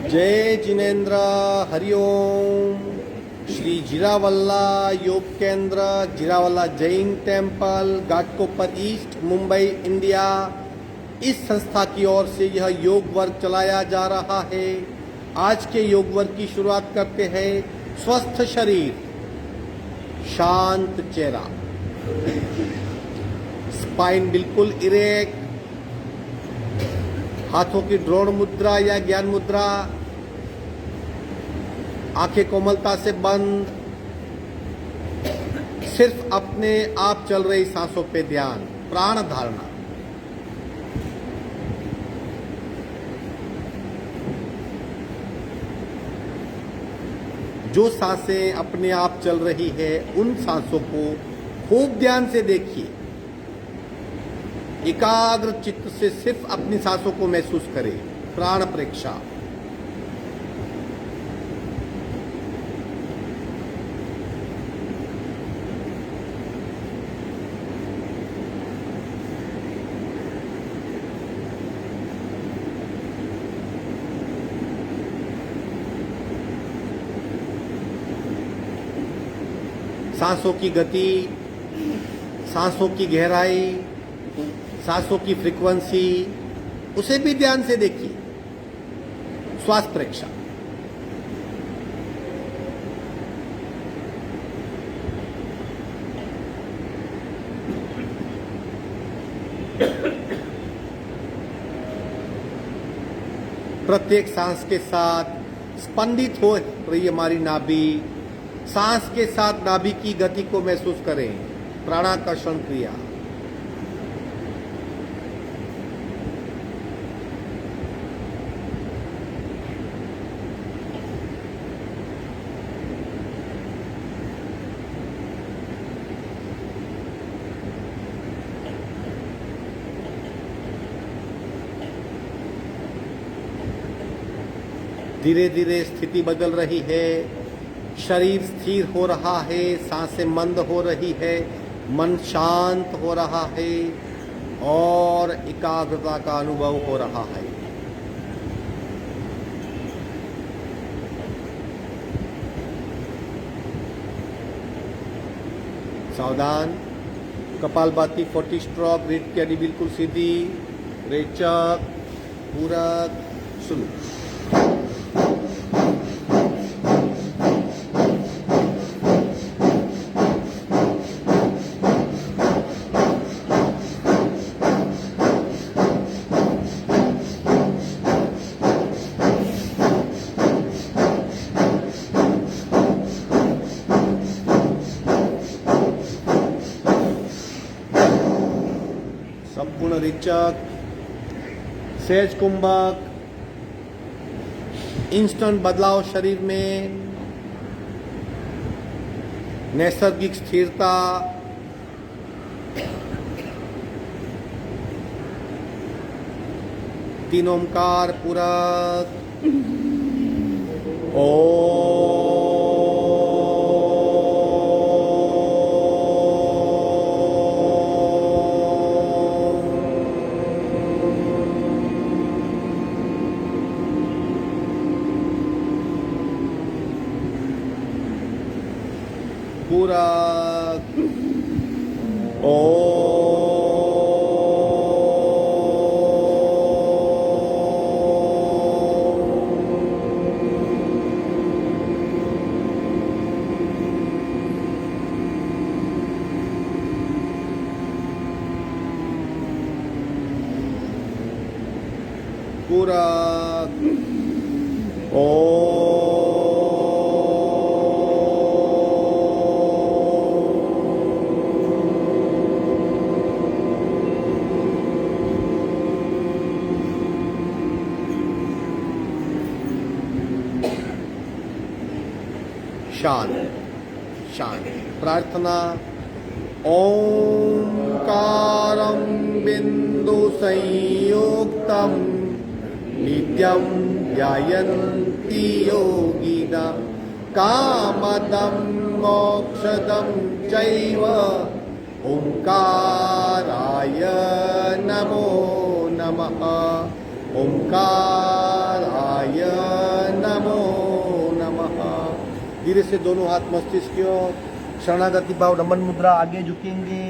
जय Jinendra, Hariom. Shri Jiravalla Yog Kendra, Jiravalla Jain temple, Ghatkopar east, Mumbai, India. इस संस्था की ओर से यह योग वर्ग चलाया जा रहा है। आज के योग वर्ग की शुरुआत करते हैं। स्वस्थ शरीर, शांत चेहरा, स्पाइन बिल्कुल इरेक्ट, हाथों की ड्रोण मुद्रा या ज्ञान मुद्रा, आंखें कोमलता से बंद, सिर्फ अपने आप चल रही सांसों पे ध्यान, प्राण धारणा। जो सांसें अपने आप चल रही है उन सांसों को खूब ध्यान से देखिए। एकाग्र चित्त से सिर्फ अपनी सांसों को महसूस करें। प्राण परीक्षा। सांसों की गति, सांसों की गहराई, सांसों की फ्रीक्वेंसी, उसे भी ध्यान से देखिए। श्वास परीक्षा। प्रत्येक सांस के साथ स्पंदित हो रही हमारी नाभि। सांस के साथ नाभि की गति को महसूस करें। प्राणाकर्षण क्रिया। धीरे धीरे स्थिति बदल रही है। शरीर स्थिर हो रहा है, सांसें मंद हो रही है, मन शांत हो रहा है और एकाग्रता का अनुभव हो रहा है। सावधान। कपालभाति 40 स्ट्रोक। रीढ़ की हड्डी बिल्कुल सीधी। रेचक, पूरक, सुलू। संपूर्ण रेचक, सहज कुंभक, इंस्टेंट बदलाव शरीर में, नैसर्गिक स्थिरता, तीन ओंकार पूरक। पूरक। पूरक। शांत शांत। प्रार्थना। ओंकारं बिंदु संयुक्तं नित्यं ध्यायन्ति योगिना कामदं मोक्षदं चैव ओंकाराय नमो नमः। ओंकाराय धीरे से दोनों हाथ मस्तिष्क की ओर, शरणागति भाव, नमन मुद्रा, आगे झुकेंगे,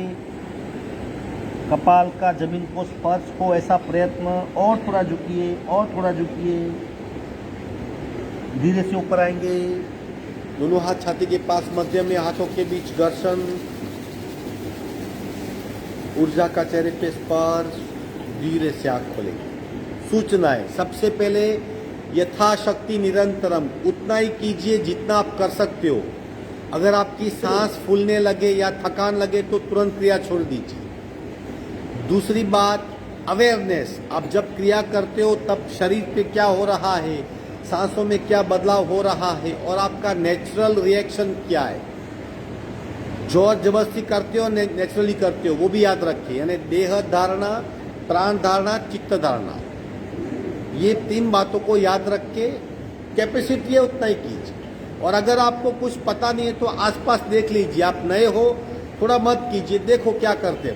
कपाल का जमीन को स्पर्श हो ऐसा प्रयत्न, और थोड़ा झुकिए, और थोड़ा झुकिए, धीरे से ऊपर आएंगे, दोनों हाथ छाती के पास, मध्य में हाथों के बीच घर्षण, ऊर्जा का चेहरे पे स्पर्श, धीरे से आंख खोलेंगे। सूचनाएं, सबसे पहले यथाशक्ति निरंतरम, उतना ही कीजिए जितना आप कर सकते हो। अगर आपकी सांस फूलने लगे या थकान लगे तो तुरंत क्रिया छोड़ दीजिए। दूसरी बात, अवेयरनेस, आप जब क्रिया करते हो तब शरीर पे क्या हो रहा है, सांसों में क्या बदलाव हो रहा है और आपका नेचुरल रिएक्शन क्या है। जोर जबरदस्ती करते हो, नेचुरली करते हो, वो भी याद रखिए। यानी देह धारणा, प्राण धारणा, चित्त धारणा, ये 3 बातों को याद रख के कैपेसिटी है उतना ही कीजिए। और अगर आपको कुछ पता नहीं है तो आसपास देख लीजिए। आप नए हो, थोड़ा मत कीजिए, देखो क्या करते हो,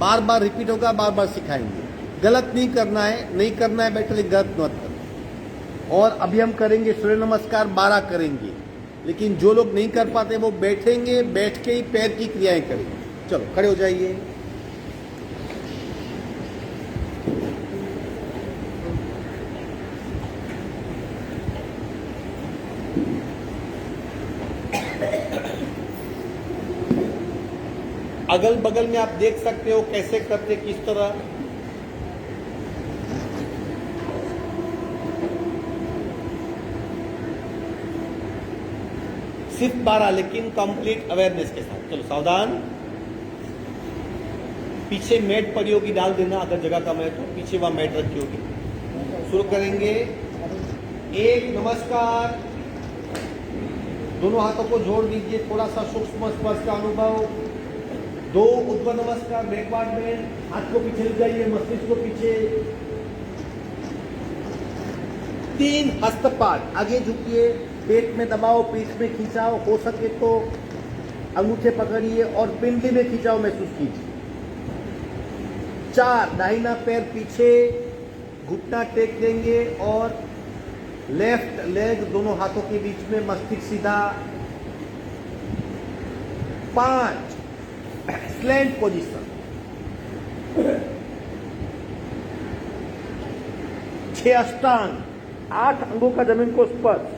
बार बार रिपीट होगा, बार बार सिखाएंगे। गलत नहीं करना है, नहीं करना है बेटर, गलत मत करो। और अभी हम करेंगे सूर्य नमस्कार 12 करेंगे, लेकिन जो लोग नहीं कर पाते वो बैठेंगे, बैठ के ही पैर की क्रियाएं करेंगे। चलो खड़े हो जाइए। अगल बगल में आप देख सकते हो कैसे करते, किस तरह। सिर्फ 12, लेकिन कंप्लीट अवेयरनेस के साथ। चलो सावधान। पीछे मैट पड़ी होगी, डाल देना अगर जगह कम है तो, पीछे वहां मैट रखी होगी। शुरू करेंगे। 1 नमस्कार, दोनों हाथों को जोड़ दीजिए, थोड़ा सा सूक्ष्म स्पर्श का अनुभव। 2 ऊर्ध्व नमस्कार, बैकवर्ड में, हाथ को पीछे ले जाइए, मस्तिष्क को पीछे। 3 हस्तपाद, आगे झुकिए, पेट में दबाओ, पीठ में खिंचाओ, हो सके तो अंगूठे पकड़िए और पिंडली में खिंचाओ महसूस कीजिए। 4 दाहिना पैर पीछे, घुटना टेक देंगे और लेफ्ट लेग दोनों हाथों के बीच में, मस्तिष्क सीधा। 5 स्लैंट पोजीशन। 6 अष्टांग, 8 अंगों का जमीन को स्पर्श।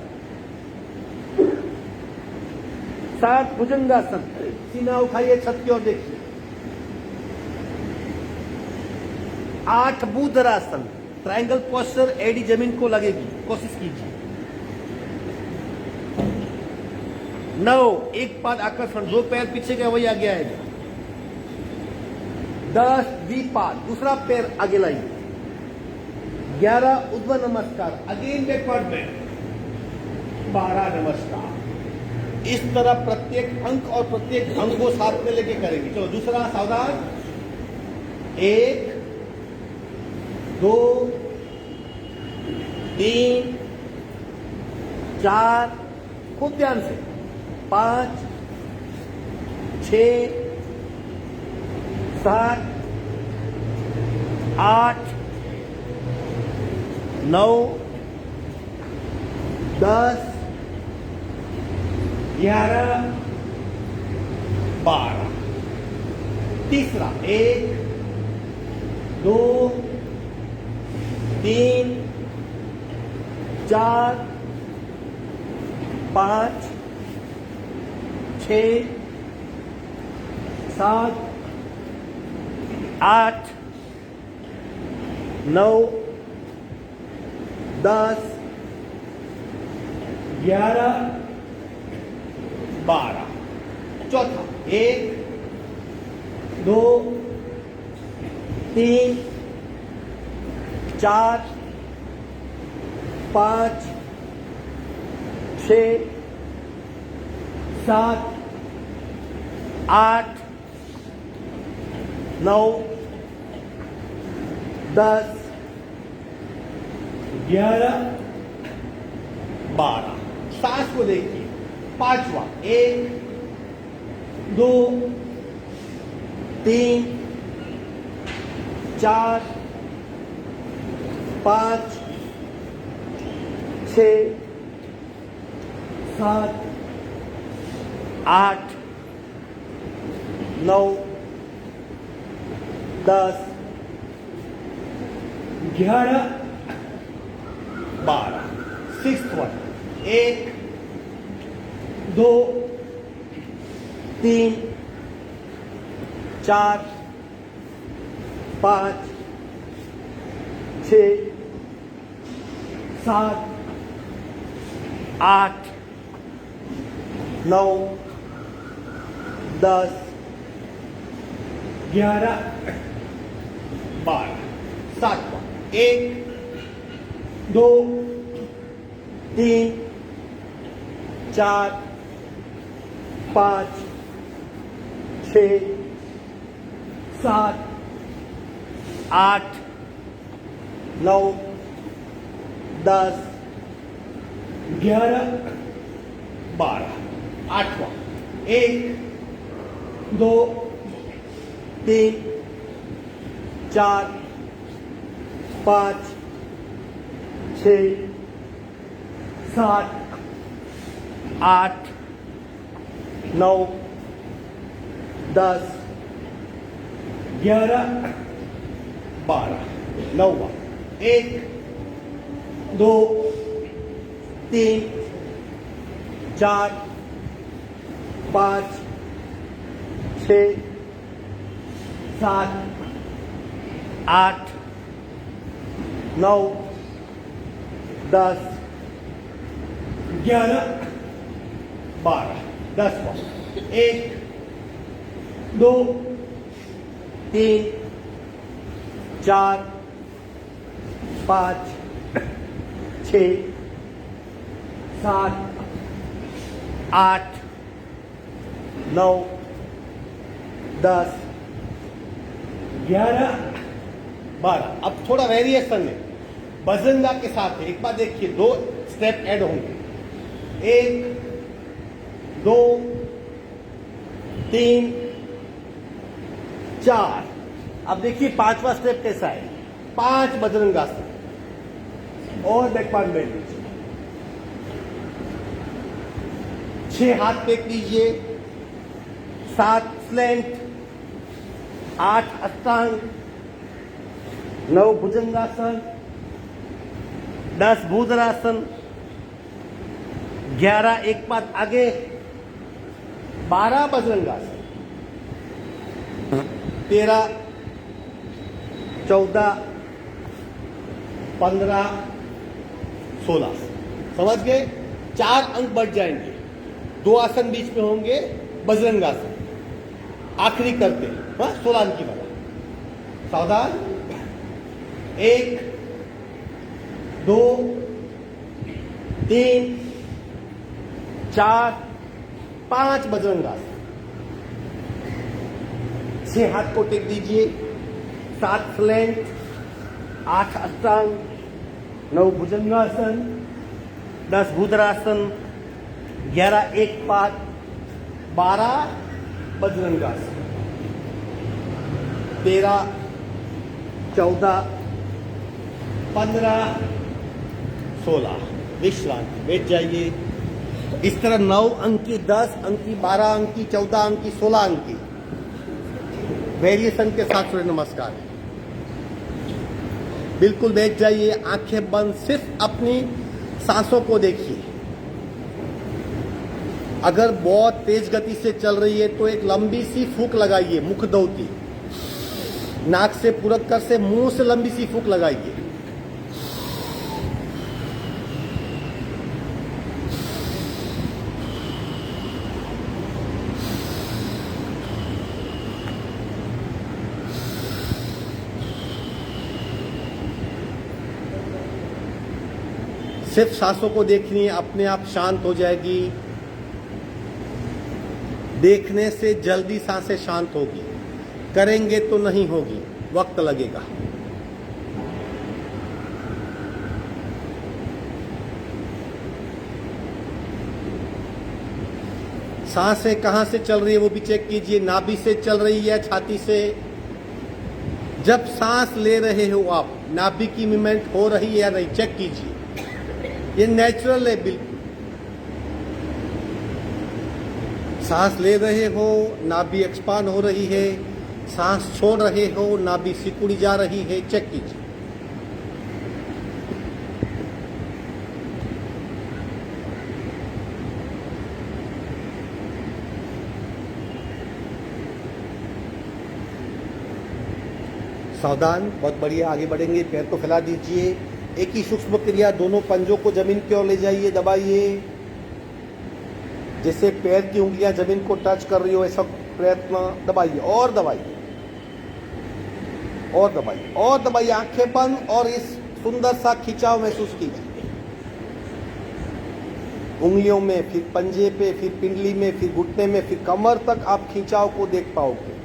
7 भुजंगासन, सीना उठाइए, छत की ओर देखिए। 8 भूधरासन, ट्रायंगल पोस्चर, एडी जमीन को लगेगी, कोशिश कीजिए। 9 एक पाद आकर्षण, 2 पैर पीछे गए वही आगे आएगा। 10 द्विपाद, दूसरा पैर आगे लाइए। 11 ऊर्ध्व नमस्कार, अगेन बैकवर्ड में। 12 नमस्कार। इस तरह प्रत्येक अंक और प्रत्येक अंग को साथ में लेके करेंगे। चलो दूसरा, सावधान। 1 2 3 4, खूब ध्यान से, 5 6 7 8 9 10 11 12। तीसरा, 1 2 3 4 5 6 7 8 9 10 11 12। चौथा, 1 2 3 4 5 6 7 8 9 10 11 12। सांस को देखिए। 5वां, 1 2 3 4 5 6 7 8 9 10 11 12 सिक्स्थ वन 1 2 3 4 5 6 7 8 9 10 11 12 सातवां 1 2 3 4 5 6 7 8 9 10 11 12 आठवां 1 2 3 4 5 6 7 8 9 10 11 12 नौवां 1 2 3 4 5 6 7 8 9 10 11 12 10वां 1 2 3 4 5 6 7 8 9 10 11 12। अब थोड़ा वेरिएशन है बजरंगा के साथ है। एक बार देखिए, 2 स्टेप ऐड होंगे। 1 2 3 4। अब देखिए 5वां स्टेप कैसा है। 5 बजरंगासन और बैकवर्ड बेंड लीजिए। 6 हाथ टेक लीजिए। 7 स्लैंट, 8 अष्टांग, 9 भुजंगासन, 10 भूधरासन, 11 एक पाद आगे, 12 बजरंगासन, 13 14 15 16। समझ गए? 4 अंक बढ़ जाएंगे। 2 आसन बीच में होंगे, बजरंगासन आखिरी करते हैं। 16 अंक की वाला। सावधान। 1 2 3 4 5 बजरंगासन। 6 हाथ को टेक दीजिए। 7 स्लैंट, 8 अष्टांग, 9 भुजंगासन, 10 भूधरासन, 11 एक पाद, 12 बजरंगासन, 13 14 15 16। विश्रांति, बैठ जाइए। इस तरह 9 अंक की, 10 अंक की, 12 अंक की, 14 अंक की, 16 अंक की वेरिएशन के साथ सूर्य नमस्कार। बिल्कुल बैठ जाइए, आंखें बंद, सिर्फ अपनी सांसों को देखिए। अगर बहुत तेज गति से चल रही है तो एक लंबी सी फूंक लगाइए, मुख दौती। नाक से पूरक कर से मुंह से लंबी सी फूंक लगाइए। सिर्फ सांसों को देखनी है, अपने आप शांत हो जाएगी। देखने से जल्दी सांसें शांत होगी, करेंगे तो नहीं होगी, वक्त लगेगा। सांसें कहां से चल रही है वो भी चेक कीजिए। नाभि से चल रही है, छाती से। जब सांस ले रहे हो आप, नाभि की मूवमेंट हो रही है या नहीं, चेक कीजिए। ये नेचुरल है बिल्कुल। सांस ले रहे हो, नाभि एक्सपांड हो रही है, सांस छोड़ रहे हो, नाभि सिकुड़ी जा रही है, चेक कीजिए। सावधान, बहुत बढ़िया, आगे बढ़ेंगे। पैर को फैला दीजिए। एक ही सूक्ष्म क्रिया, दोनों पंजों को जमीन की ओर ले जाइए, दबाइए। जैसे पैर की उंगलियां जमीन को टच कर रही हो, ऐसा प्रयत्न, दबाइए और दबाइए और दबाइए और दबाइए। आंखें बंद और इस सुंदर सा खिंचाव महसूस कीजिए। उंगलियों में, फिर पंजे पे, फिर पिंडली में, फिर घुटने में, फिर कमर तक आप खिंचाव को देख पाओगे।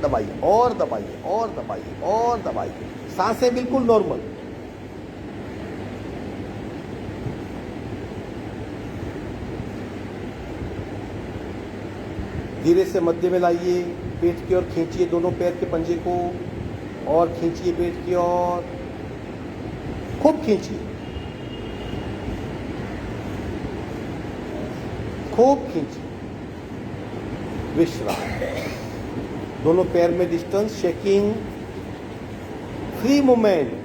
दबाइए और दबाइए और दबाइए और दबाइए। सांसें बिल्कुल नॉर्मल। धीरे से मध्य में लाइए, पेट की ओर खींचिए दोनों पैर के पंजे को और खींचिए पेट की ओर, खूब खींचिए, खूब खींचिए। विश्राम। दोनों पैर में डिस्टेंस, शेकिंग, फ्री मूवमेंट।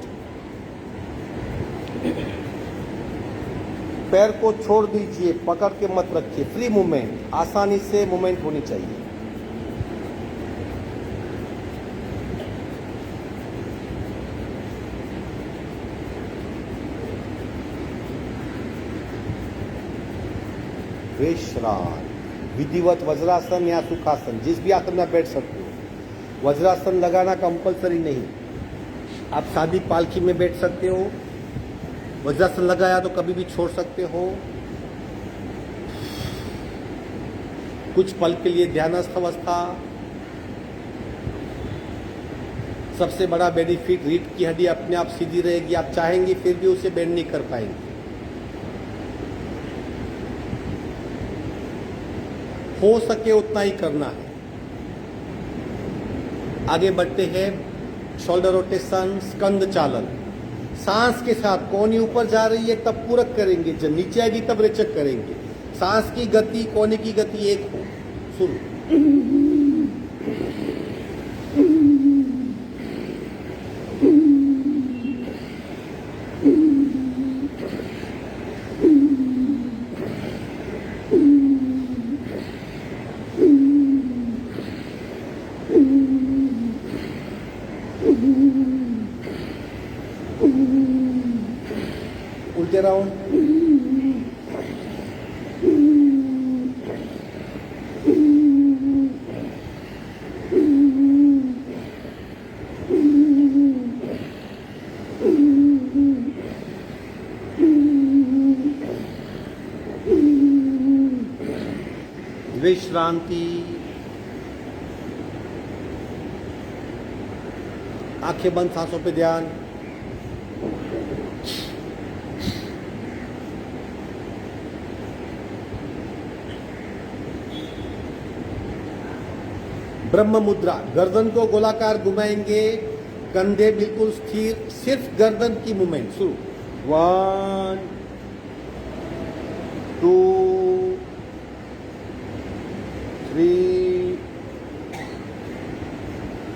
पैर को छोड़ दीजिए, पकड़ के मत रखिए, फ्री मूवमेंट, आसानी से मूवमेंट होनी चाहिए। विश्राम। विधिवत वज्रासन या सुखासन, जिस भी आसन में बैठ सकते हो। वज्रासन लगाना कंपलसरी नहीं, आप सादी पालकी में बैठ सकते हो। वज्रासन लगाया तो कभी भी छोड़ सकते हो। कुछ पल के लिए ध्यानस्थ अवस्था। सबसे बड़ा बेनिफिट, रीढ़ की हड्डी अपने आप सीधी रहेगी। आप चाहेंगे फिर भी उसे बेंड नहीं कर पाएंगे। हो सके उतना ही करना है। आगे बढ़ते हैं। शोल्डर रोटेशन, स्कंद चालन। सांस के साथ कोहनी ऊपर जा रही है तब पूरक करेंगे, जब नीचे आएगी तब रेचक करेंगे। सांस की गति, कोहनी की गति एक हो। शुरू। उल्टे राउंड। विश्रांति। आंखें बंद, सांसों पे ध्यान। ब्रह्म मुद्रा। गर्दन को गोलाकार घुमाएंगे, कंधे बिल्कुल स्थिर, सिर्फ गर्दन की मूवमेंट। शुरू। 1 2 3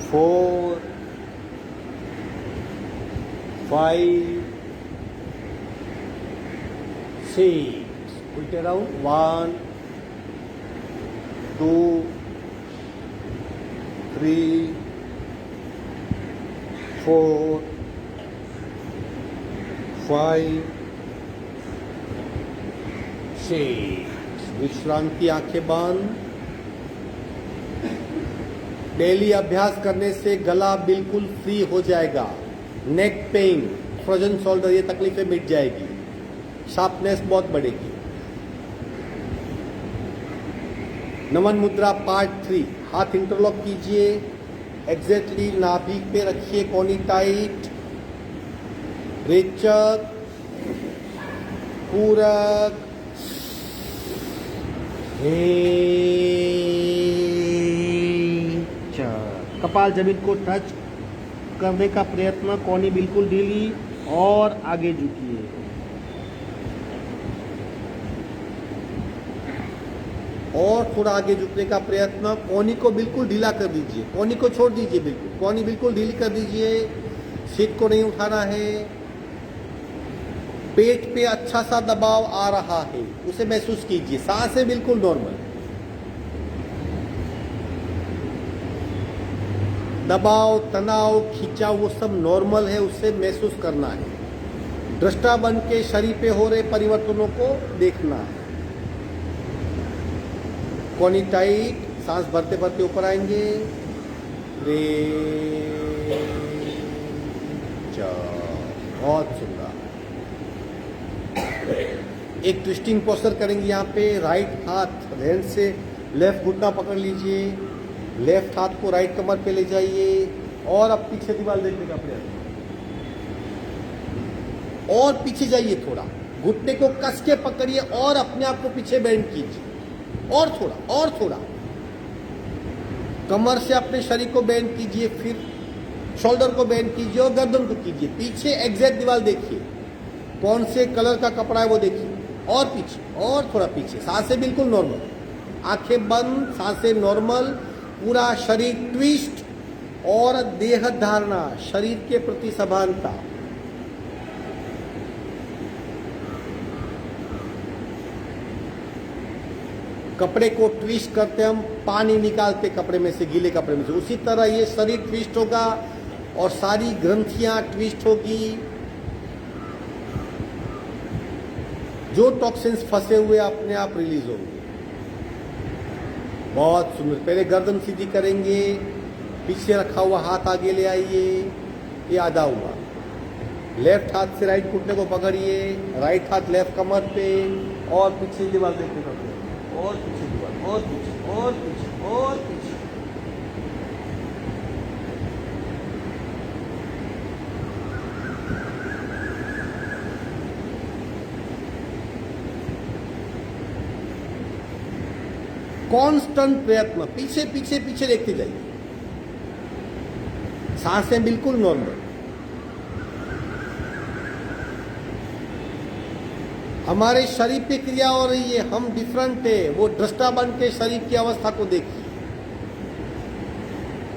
4 5 6। उल्टे राउंड। 1 2 3 4 5 6। विश्रांति, आंखें बंद। डेली अभ्यास करने से गला बिल्कुल फ्री हो जाएगा। नेक पेन, फ्रोजन शोल्डर, ये तकलीफें मिट जाएगी। शार्पनेस बहुत बढ़ेगी। नमन मुद्रा पार्ट 3। हाथ इंटरलॉक कीजिए, एग्जैक्टली नाभि पे रखिए, कोहनी टाइट। रेचक, पूरक, कपाल जमीन को टच करने का प्रयत्न, कोहनी बिल्कुल ढीली और आगे झुकिए। और थोड़ा आगे झुकने का प्रयत्न। कोहनी को बिल्कुल ढीला कर दीजिए, कोहनी को छोड़ दीजिए, बिल्कुल कोहनी बिल्कुल ढीली कर दीजिए, सीट को नहीं उठाना है। पेट पे अच्छा सा दबाव आ रहा है, उसे महसूस कीजिए। सांसें बिल्कुल नॉर्मल, दबाव, तनाव, खिंचाव वो सब नॉर्मल है, उससे महसूस करना है। दृष्टा बन के शरीर पे हो रहे परिवर्तनों को देखना है। कोहनी टाइट, सांस भरते भरते ऊपर आएंगे। बहुत सुंदर। एक ट्विस्टिंग पोस्चर करेंगे यहाँ पे। राइट हाथ हैंड से लेफ्ट घुटना पकड़ लीजिए, लेफ्ट हाथ को राइट कमर पे ले जाइए और अब पीछे दीवार देखने का प्रयास, और पीछे जाइए थोड़ा, घुटने को कस के पकड़िए और अपने आप को पीछे बेंड कीजिए, और थोड़ा और थोड़ा। कमर से अपने शरीर को बेंड कीजिए, फिर शोल्डर को बेंड कीजिए और गर्दन को कीजिए पीछे। एग्जैक्ट दीवार देखिए, कौन से कलर का कपड़ा है वो देखिए, और पीछे और थोड़ा पीछे। सांसें बिल्कुल नॉर्मल, आंखें बंद, सांसें नॉर्मल, पूरा शरीर ट्विस्ट और देह धारणा, शरीर के प्रति सभानता। कपड़े को ट्विस्ट करते हम पानी निकालते कपड़े में से, गीले कपड़े में से, उसी तरह ये शरीर ट्विस्ट होगा और सारी ग्रंथियां ट्विस्ट होगी। जो टॉक्सिन्स फंसे हुए अपने आप रिलीज होंगे। बहुत सुंदर। पहले गर्दन सीधी करेंगे, पीछे रखा हुआ हाथ आगे ले आइए, ये आधा हुआ। लेफ्ट हाथ से राइट घुटने को पकड़िए, राइट हाथ लेफ्ट कमर पे, और पीछे दीवार देखने का, और पीछे दीवार, और पीछे और पीछे और पीछे। कांस्टेंट प्रयत्न, पीछे पीछे पीछे देखते जाइए। सांसें बिल्कुल नॉर्मल। हमारे शरीर पे क्रिया हो रही है, हम डिफरेंट है, वो दृष्टा बन के शरीर की अवस्था को देखिए।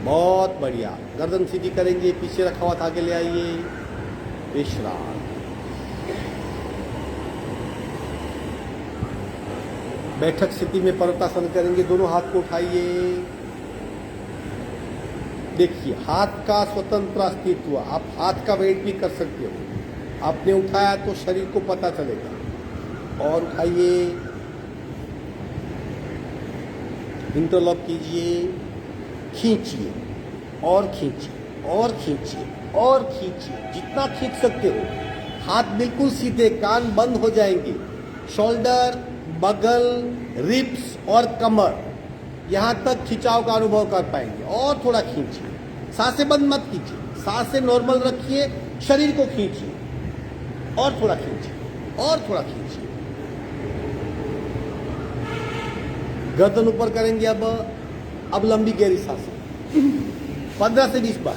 बहुत बढ़िया। गर्दन सीधी करेंगे, पीछे रखा हुआ आगे ले आइए, विश्राम। बैठक स्थिति में पर्वतासन करेंगे, दोनों हाथ को उठाइए। देखिए हाथ का स्वतंत्र अस्तित्व, आप हाथ का वेट भी कर सकते हो। आपने उठाया तो शरीर को पता चलेगा। और उठाइए, इंटरलॉक कीजिए, खींचिए और खींचिए और खींचिए और खींचिए, जितना खींच सकते हो। हाथ बिल्कुल सीधे, कान बंद हो जाएंगे। शोल्डर, बगल, रिब्स और कमर, यहां तक खिंचाव का अनुभव कर पाएंगे। और थोड़ा खींचिए, सांसें बंद मत कीजिए, सांसें नॉर्मल रखिए, शरीर को खींचिए और थोड़ा खींचिए और थोड़ा खींचिए। गर्दन ऊपर करेंगे। अब लंबी गहरी सांसें 15 से 20 बार।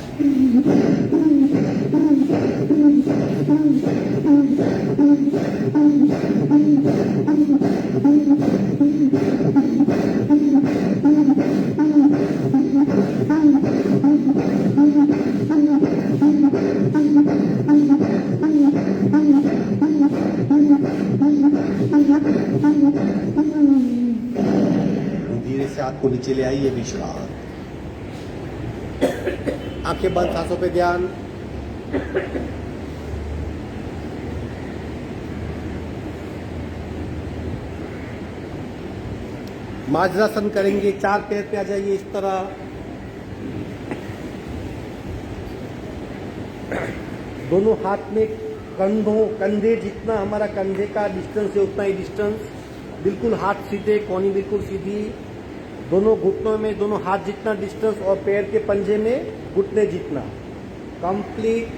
धीरे से हाथ को नीचे ले आइए, विश्राम। आंखें बंद, सांसों पे ध्यान। माजरासन करेंगे, 4 पैर पे आ जाइए इस तरह। दोनों हाथ में कंधे जितना हमारा कंधे का डिस्टेंस है उतना ही डिस्टेंस। बिल्कुल हाथ सीधे, कोहनी बिल्कुल सीधी। दोनों घुटनों में दोनों हाथ जितना डिस्टेंस और पैर के पंजे में घुटने जितना। Complete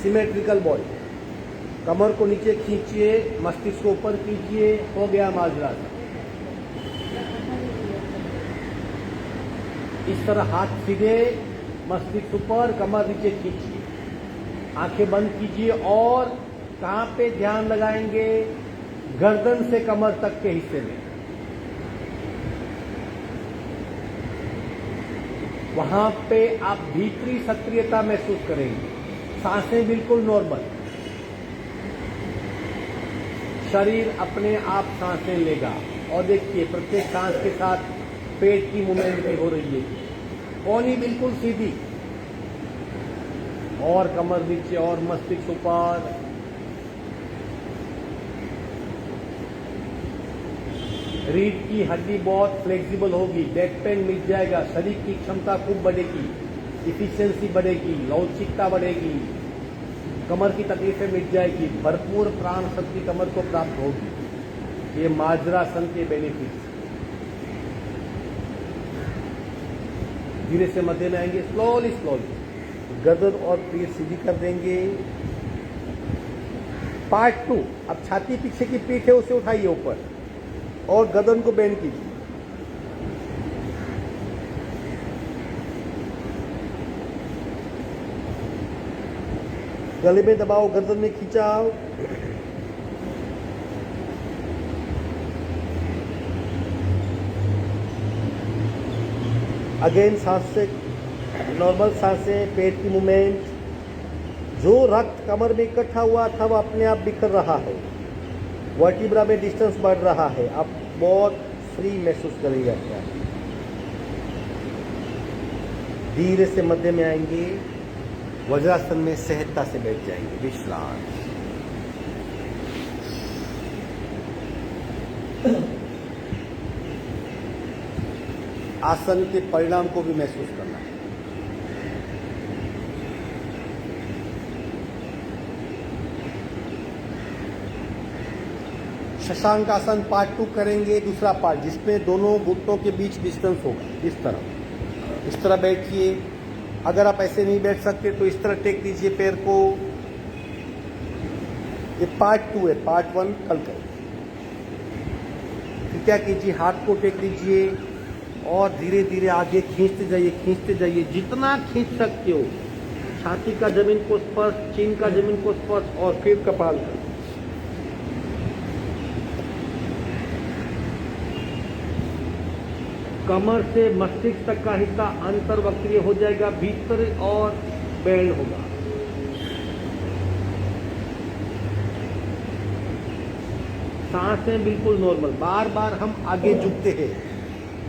symmetrical body. कमर को नीचे खींचिए, मस्तिष्क को ऊपर कीजिए। हो गया माजरासन। इस तरह हाथ सीधे, मस्तिष्क ऊपर, कमर नीचे खींचिए। आंखें बंद कीजिए और कहां पे ध्यान लगाएंगे? गर्दन से कमर तक के हिस्से में। वहां पे आप भीतरी सक्रियता महसूस करेंगे। सांसें बिल्कुल नॉर्मल, शरीर अपने आप सांसें लेगा। और देखिए प्रत्येक सांस के साथ पेट की मूवमेंट भी हो रही है। कोहनी बिल्कुल सीधी, और कमर नीचे और मस्तिष्क ऊपर। रीढ़ की हड्डी बहुत फ्लेक्सिबल होगी, बैक पेन मिट जाएगा, शरीर की क्षमता खूब बढ़ेगी, इफिशियंसी बढ़ेगी, लवचिकता बढ़ेगी, कमर की तकलीफें मिट जाएगी, भरपूर प्राण शक्ति कमर को प्राप्त होगी। ये माजरासन के बेनिफिट्स। धीरे से मध्य में आएंगे, स्लोली स्लोली गर्दन और पीठ सीधी कर देंगे। पार्ट 2, अब छाती पीछे की पीठ है उसे उठाइए ऊपर और गर्दन को बेंड कीजिए। गले में दबाओ, गर्दन में खिंचाओ। अगेन सांस से नॉर्मल सांसें, पेट की मूवमेंट। जो रक्त कमर में इकट्ठा हुआ था वो अपने आप बिखर रहा है, वर्टिब्रा में डिस्टेंस बढ़ रहा है। आप बहुत फ्री महसूस करेंगे अपने आप। धीरे से मध्य में आएंगे, वज्रासन में सहजता से बैठ जाएंगे, विश्राम। आसन के परिणाम को भी महसूस करना है। शशांक आसन पार्ट 2 करेंगे, दूसरा पार्ट जिसमें दोनों घुटनों के बीच डिस्टेंस होगा। इस तरह बैठिए। अगर आप ऐसे नहीं बैठ सकते तो इस तरह टेक दीजिए पैर को। ये पार्ट 2 है, पार्ट 1 कल करें। फिर क्या कीजिए, हाथ को टेक दीजिए और धीरे धीरे आगे खींचते जाइए, जितना खींच सकते हो। छाती का जमीन को स्पर्श, चिन का जमीन को स्पर्श, और फिर कपाल का। कमर से मस्तिष्क तक का हिस्सा अंतर्वक्रीय हो जाएगा, भीतर और बैंड होगा। सांसें बिल्कुल नॉर्मल। बार बार हम आगे झुकते हैं,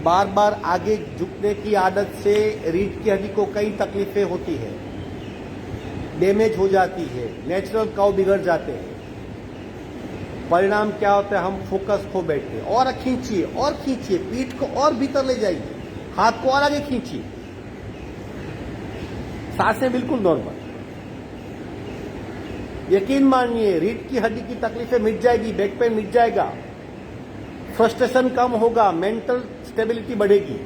बार बार आगे झुकने की आदत से रीढ़ की हड्डी को कई तकलीफें होती है, डैमेज हो जाती है, नेचुरल कर्व बिगड़ जाते हैं। परिणाम क्या होता है, हम फोकस खो बैठते हैं। और खींचिए, पीठ को और भीतर ले जाइए, हाथ को और आगे खींचिए। सांसें बिल्कुल नॉर्मल। यकीन मानिए रीढ़ की हड्डी की तकलीफें मिट जाएगी, बैक पेन मिट जाएगा, फ्रस्ट्रेशन कम होगा, मेंटल स्टेबिलिटी बढ़ेगी।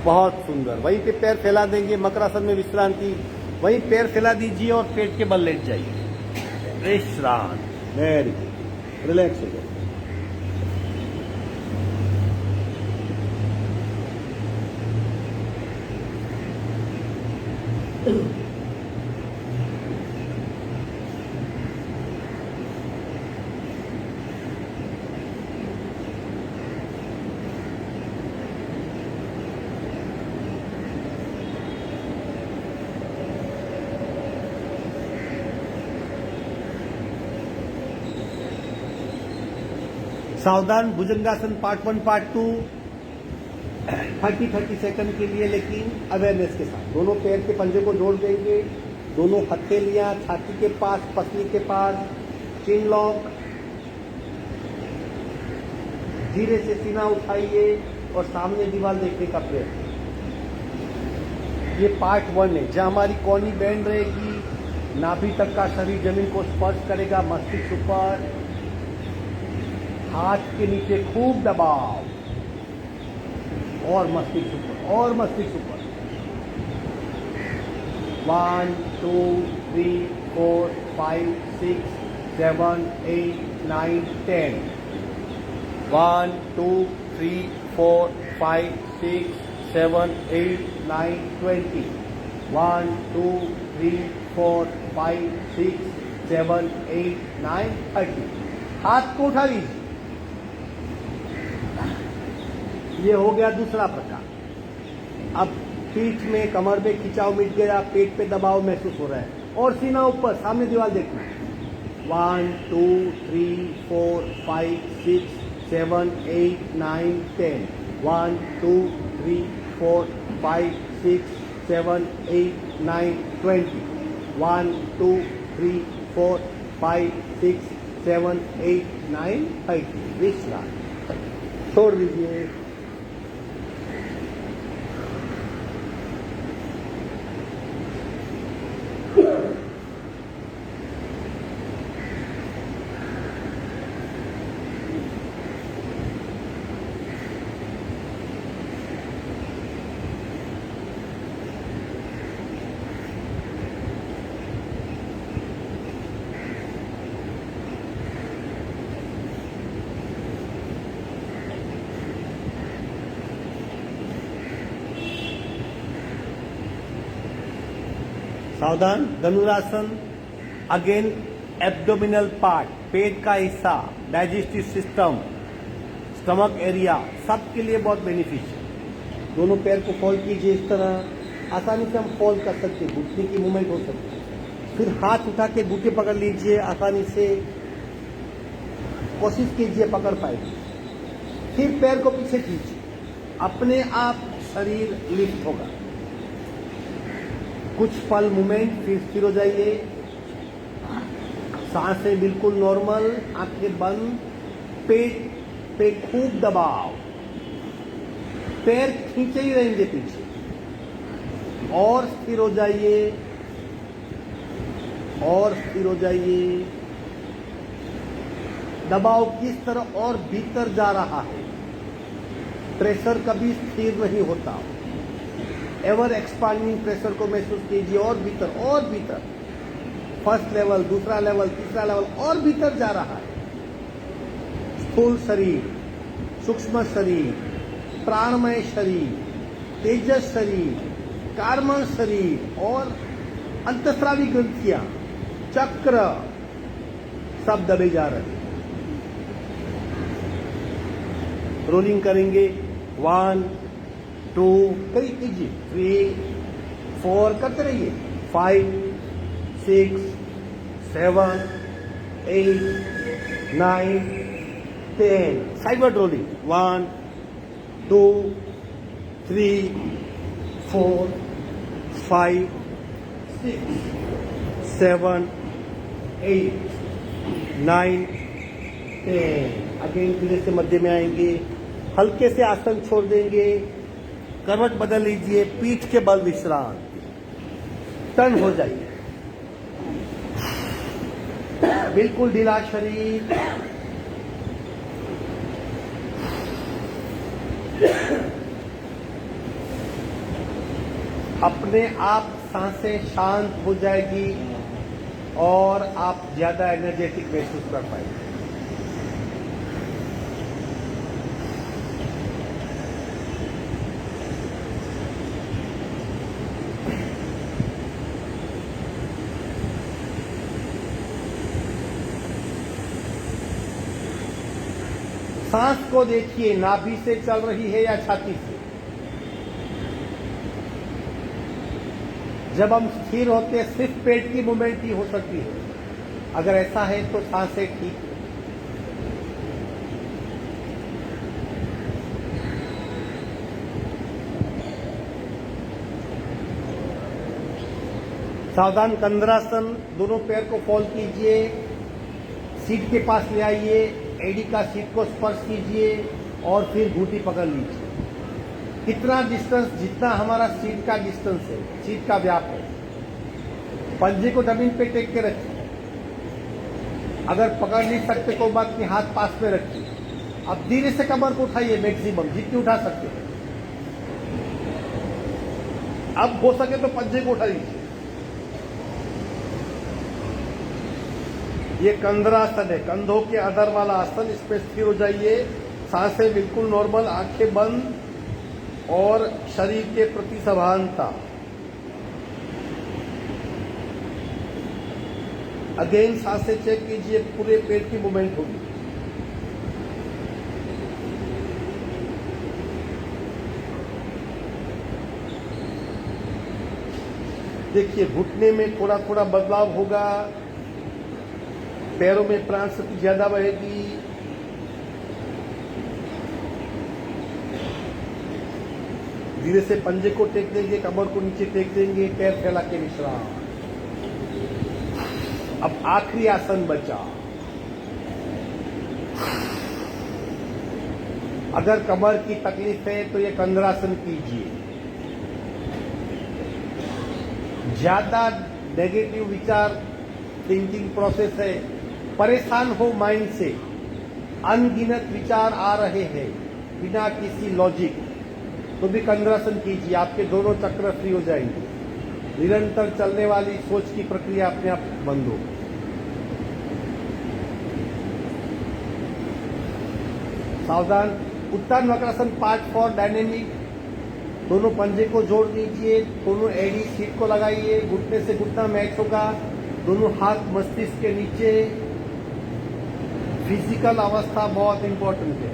बहुत सुंदर। वहीं पे पैर फैला देंगे, मकरासन में विश्रांति। वहीं पैर फैला दीजिए और पेट के बल लेट जाइए, विश्राम। वेरी गुड, रिलैक्स हो जाइए। सावधान, भुजंगासन पार्ट 1 पार्ट 2 30 सेकंड के लिए, लेकिन अवेयरनेस के साथ। दोनों पैर के पंजे को जोड़ देंगे, दोनों हथेलियां छाती के पास, पसली के पास, चिन लॉक। धीरे से सीना उठाइए और सामने दीवार देखने का प्रयत्न। ये पार्ट 1 है, जहां हमारी कोहनी बैंड रहेगी, नाभि तक का शरीर जमीन को स्पर्श करेगा, मस्तिष्क ऊपर, हाथ के नीचे खूब दबाव, और मस्तिष्क ऊपर, और मस्तिष्क ऊपर। 1 2 3 4 5 6 7 8 9 10। 1 2 3 4 5 6 7 8 9 20। 1 2 3 4 5 6 7 8 9 30। हाथ को उठा लीजिए, ये हो गया दूसरा प्रकार। अब पीठ में, कमर में खिंचाव मिट गया, पेट पे दबाव महसूस हो रहा है, और सीना ऊपर, सामने दीवार देखना है। 1 2 3 4 5 6 7 8 9 10 1 2 3 4 5 6 7 8 9 20 1 2 3 4 5 6 7 8 9 30। विश्राम छोड़ दीजिए। सावधान। धनुरासन, अगेन एब्डोमिनल पार्ट, पेट का हिस्सा, डाइजेस्टिव सिस्टम, स्टमक एरिया, सबके लिए बहुत बेनिफिशियल। दोनों पैर को फोल्ड कीजिए इस तरह, आसानी से हम फोल्ड कर सकते हैं, घुटने की मूवमेंट हो सकती है। फिर हाथ उठा के घुटने पकड़ लीजिए, आसानी से कोशिश कीजिए पकड़ पाएगी। फिर पैर को पीछे खींचिए, अपने आप शरीर लिफ्ट होगा। कुछ पल मूवमेंट, फिर स्थिर हो जाइए। सांसें बिल्कुल नॉर्मल, आंखें बंद, पेट पे खूब दबाव, पैर खींचे ही रहेंगे पीछे, और स्थिर हो जाइए, और स्थिर हो जाइए। दबाव किस तरह और भीतर जा रहा है, प्रेशर कभी स्थिर नहीं होता। एवर एक्सपांडिंग प्रेशर को महसूस कीजिए, और भीतर और भीतर, फर्स्ट लेवल, दूसरा लेवल, तीसरा लेवल, और भीतर जा रहा है। स्थूल शरीर, सूक्ष्म शरीर, प्राणमय शरीर, तेजस शरीर, कार्बन शरीर, और अंतस्रावी ग्रंथियां, चक्र, सब दबे जा रहे हैं। रोलिंग करेंगे। 1 2 कीजिए, 3 4 करते रहिए, 5 6 7 8 9 10। Sideward rolling. 1 2 3 4 5 6 7 8 9 10। अगेन धीरे से मध्य में आएंगे, हल्के से आसन छोड़ देंगे, करवट बदल लीजिए, पीठ के बल विश्राम, टर्न हो जाइए, बिल्कुल ढीला शरीर। अपने आप सांसें शांत हो जाएगी और आप ज्यादा एनर्जेटिक महसूस कर पाएंगे। सांस को देखिए, नाभि से चल रही है या छाती से। जब हम स्थिर होते हैं सिर्फ पेट की मूवमेंट ही हो सकती है, अगर ऐसा है तो सांसें ठीक है। सावधान। कंधरासन, दोनों पैर को फोल्ड कीजिए, सीट के पास ले आइए, एडी का सीट को स्पर्श कीजिए, और फिर घूंटी पकड़ लीजिए। कितना डिस्टेंस, जितना हमारा सीट का डिस्टेंस है, सीट का व्याप है। पंजे को जमीन पे टेक के रखिए, अगर पकड़ नहीं सकते कोई बात नहीं, हाथ पास में रखिए। अब धीरे से कमर को उठाइए, मैक्सिमम जितनी उठा सकते हैं। अब हो सके तो पंजे को उठा लीजिए। ये कंधरासन है, कंधों के अधर वाला आसन, इस पे स्थिर हो जाइए। सांसें बिल्कुल नॉर्मल, आंखें बंद, और शरीर के प्रति समानता। अगेन सांसें चेक कीजिए, पूरे पेट की मूवमेंट होगी। देखिए घुटने में थोड़ा थोड़ा बदलाव होगा, पैरों में प्राण शक्ति ज्यादा बहेगी। धीरे से पंजे को टेक देंगे, कमर को नीचे टेक देंगे, पैर फैला के विश्राम। अब आखिरी आसन बचा। अगर कमर की तकलीफ है तो ये कंद्रासन कीजिए। ज्यादा नेगेटिव विचार थिंकिंग प्रोसेस है, परेशान हो माइंड से, अनगिनत विचार आ रहे हैं बिना किसी लॉजिक, तो भी कंद्रासन कीजिए, आपके दोनों चक्र फ्री हो जाएंगे। निरंतर चलने वाली सोच की प्रक्रिया अपने आप बंद हो। सावधान। उत्तान वक्रासन पार्ट फॉर डायनेमिक। दोनों पंजे को जोड़ दीजिए, दोनों एडी सीट को लगाइए, घुटने से घुटना मैच होगा, दोनों हाथ मस्तिष्क के नीचे। फिजिकल अवस्था बहुत इंपॉर्टेंट है।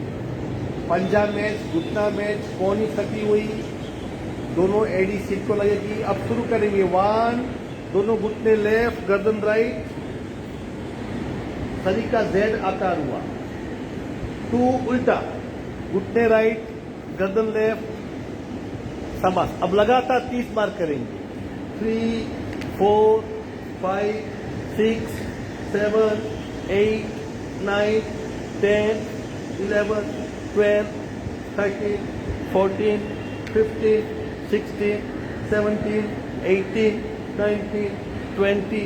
पंजा मैच, घुटना मैच, कोहनी सटी हुई, दोनों एडी सीट को लगेगी। अब शुरू करेंगे। 1, दोनों घुटने लेफ्ट, गर्दन राइट, शरीर का जेड आकार हुआ। 2, उल्टा, घुटने राइट, गर्दन लेफ्ट, शाबाश। अब लगातार 30 बार करेंगे। 3, 4, 5, 6, 7, 8, 9, 10, 11, 12, 13, 14, 15, 16, 17, 18, 19, 20,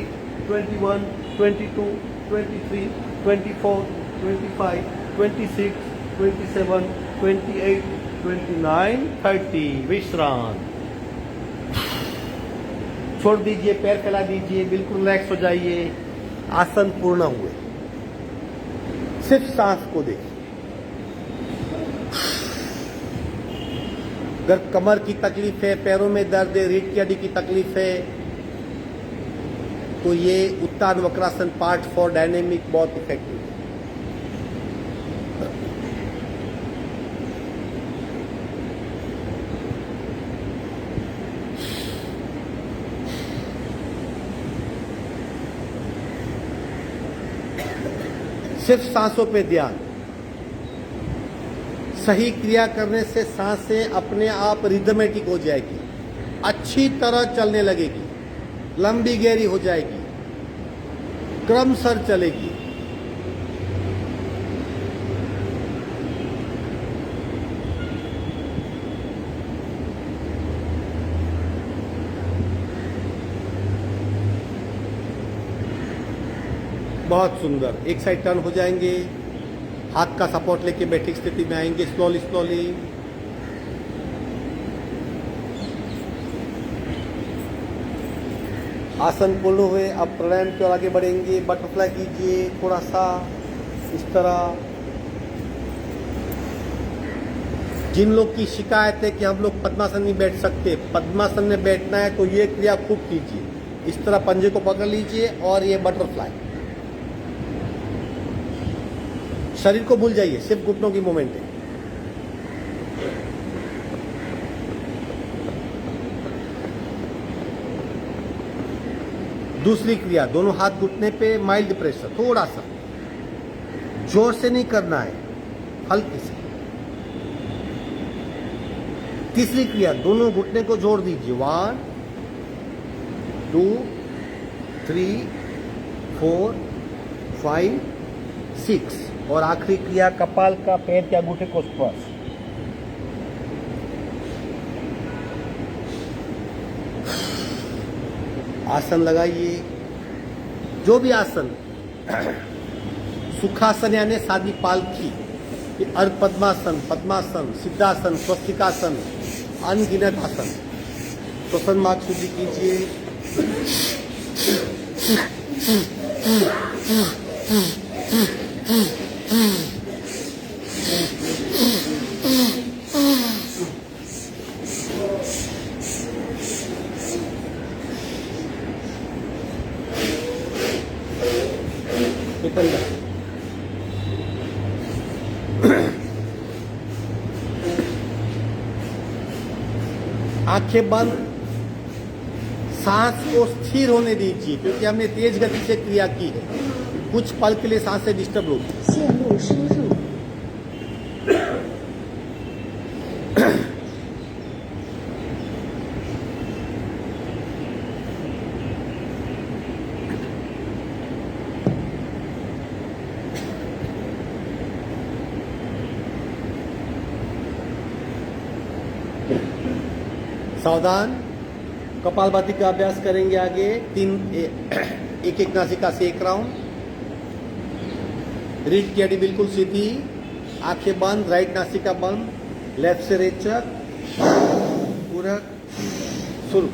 21, 22, 23, 24, 25, 26, 27, 28, 29, 30। विश्राम। छोड़ दीजिए, पैर फैला दीजिए, बिल्कुल रिलैक्स हो जाइए। आसन पूर्ण हुए। सिर्फ सांस को देखिए। अगर कमर की तकलीफ है, पैरों में दर्द है, रीढ़ की हड्डी की तकलीफ है, तो ये उत्तान वक्रासन पार्ट फॉर डायनेमिक बहुत इफेक्टिव है। सिर्फ सांसों पे ध्यान। सही क्रिया करने से सांसें अपने आप रिदमेटिक हो जाएगी, अच्छी तरह चलने लगेगी, लंबी गहरी हो जाएगी, क्रमशः चलेगी। बहुत सुंदर। एक साइड टर्न हो जाएंगे, हाथ का सपोर्ट लेके बैठी स्थिति में आएंगे। Slowly slowly. आसन पूर्ण हुए। अब प्राणायाम की ओर आगे बढ़ेंगे। बटरफ्लाई कीजिए थोड़ा सा इस तरह। जिन लोग की शिकायत है कि हम लोग पद्मासन नहीं बैठ सकते, पद्मासन में बैठना है तो ये क्रिया खूब कीजिए। इस तरह पंजे को पकड़ लीजिए और ये बटरफ्लाई। शरीर को भूल जाइए, सिर्फ घुटनों की मूवमेंट है। दूसरी क्रिया, दोनों हाथ घुटने पे, माइल्ड प्रेशर, थोड़ा सा, जोर से नहीं करना है, हल्की से। तीसरी क्रिया, दोनों घुटने को जोड़ दीजिए। 1, 2, 3, 4, 5, 6। और आखिरी क्रिया, कपाल का पैर के अंगूठे को स्पर्श। आसन लगाइए, जो भी आसन, सुखासन यानी सादी पालकी, अर्ध पद्मासन, पद्मासन, सिद्धासन, स्वस्तिकासन, अनगिनत आसन। श्वसन मार्ग शुद्धि कीजिए। आंखें बंद, सांस को स्थिर होने दीजिए, क्योंकि हमने तेज गति से क्रिया की है। कुछ पल के लिए सांसें डिस्टर्ब होगी। 线路输入 सावधान। कपालभाति का अभ्यास करेंगे आगे। एक एक नासिका से एक राउंड। रीढ़ की हड्डी बिल्कुल सीधी, आंखें बंद, राइट नासिका बंद, लेफ्ट से रेचक, पूरक, शुरू।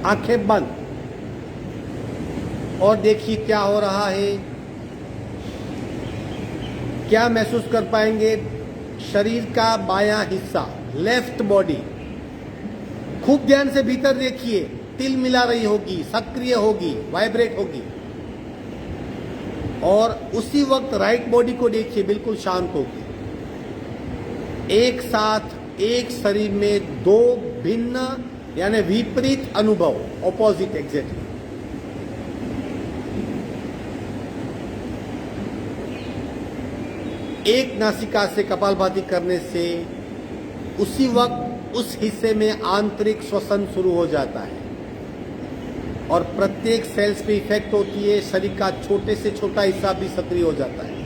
आंखें बंद और देखिए क्या हो रहा है। क्या महसूस कर पाएंगे? शरीर का बायां हिस्सा, लेफ्ट बॉडी, खूब ध्यान से भीतर देखिए। तिल मिला रही होगी, सक्रिय होगी, वाइब्रेट होगी। और उसी वक्त राइट बॉडी को देखिए, बिल्कुल शांत होगी। एक साथ एक शरीर में दो भिन्न यानी विपरीत अनुभव, ऑपोजिट एग्जैक्टली। एक नासिका से कपालभाति करने से उसी वक्त उस हिस्से में आंतरिक श्वसन शुरू हो जाता है और प्रत्येक सेल्स पे इफेक्ट होती है। शरीर का छोटे से छोटा हिस्सा भी सक्रिय हो जाता है।